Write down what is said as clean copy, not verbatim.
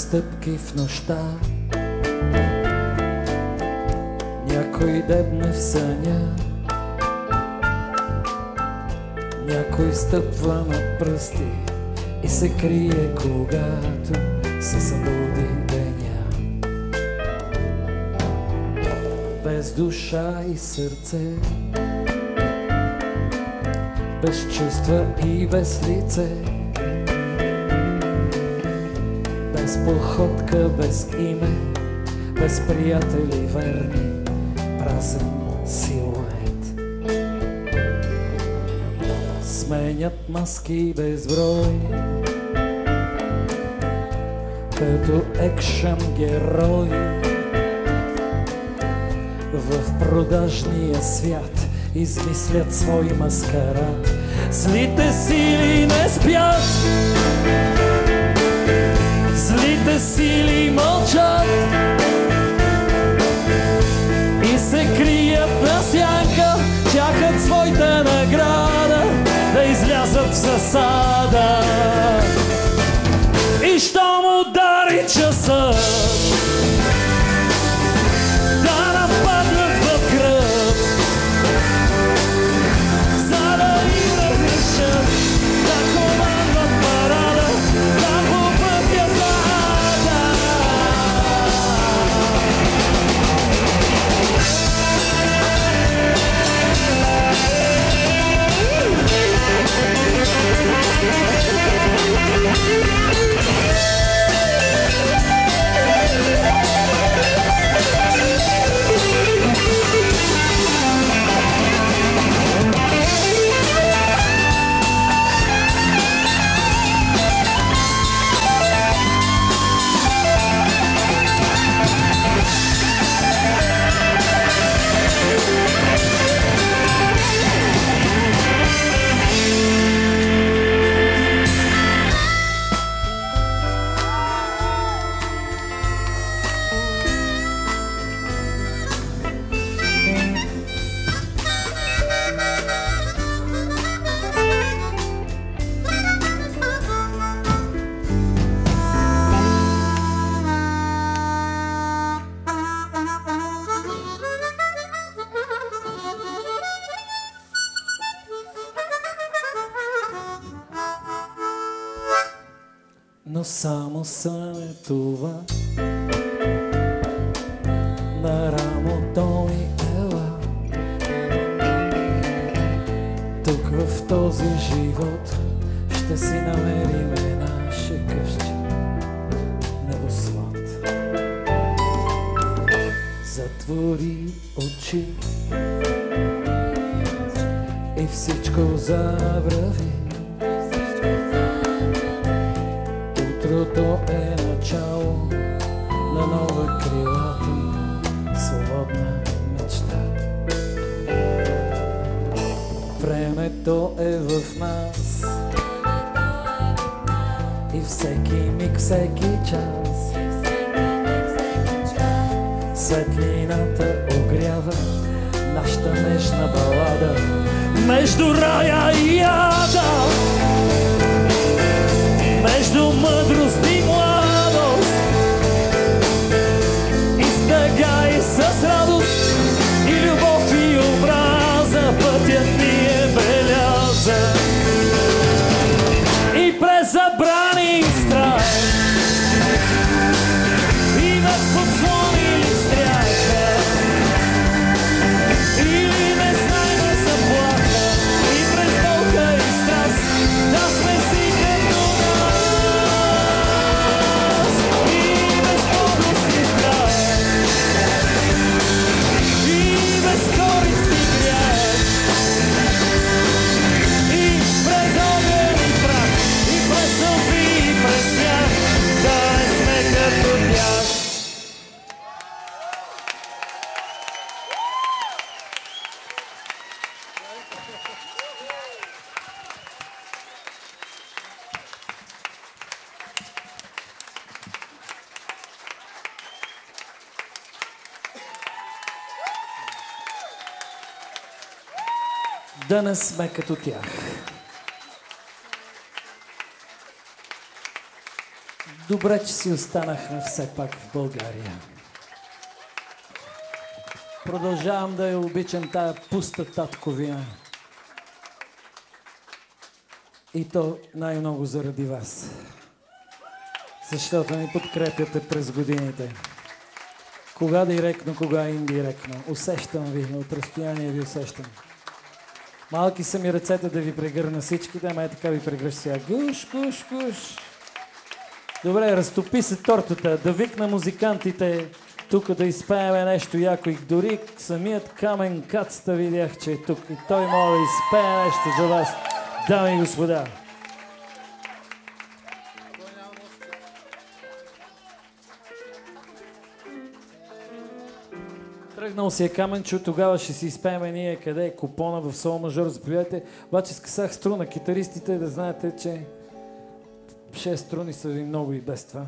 стъпки в нощта, някой дебне в съня, някой стъпва на пръсти и се крие, когато се събуди деня. Без душа и сърце, без чувства и без лице, без походка, без име, без приятели верни, празен силует. Сменят маски безброй, като екшън герой. В продажния свят измислят свой маскарад. Злите сили не спят, злите сили мълчат и се крият на сянка, чакат своята награда да излязат в засада. И щом удари часът, да нападнат в кръв, за да им разрешат да командват парада, да по пътя за ада. Но само сън е това, на рамото ми ела. Тук в този живот ще си намериме наше къщи, небосвод. Затвори очи и всичко забрави. Утрото е начало на нова крилата, свободна мечта. Времето е в нас и всеки миг, всеки час светлината огрява нашата нежна балада между рая и ада, между мъдрост и младост, и стъга и с радост, и любов и образа, пътят ни е белязан. И през забрани и страх, и без подслони и стряха, или незнайна заплаха, и през болка и страст, да сме си като нас. И без подност и страх, и без корист и грях, и през огън и прах, и през сълзи и през смях, да не сме като тях. Да не сме като тях. Добре, че си останахме все пак в България. Продължавам да я обичам тая пуста татковина. И то най-много заради вас. Защото ни подкрепяте през годините. Кога директно, кога индиректно. Усещам ви, от разстояние ви усещам. Малки са ми ръцете да ви прегърна всичките, ама така ви прегръща сега. Гуш, гуш, гуш. Добре, разтопи се тортата, да викна музикантите тук да изпееме нещо яко. И дори самият Камен Кацата видях, че е тук. И той може да изпее нещо за вас, дами и господа. Тръгнал си е Каменчо, тогава ще си изпееме ние къде е купона в сол мажор, заповядайте. Обаче скъсах струна китаристите да знаете, че 6 струни са ви много и без това.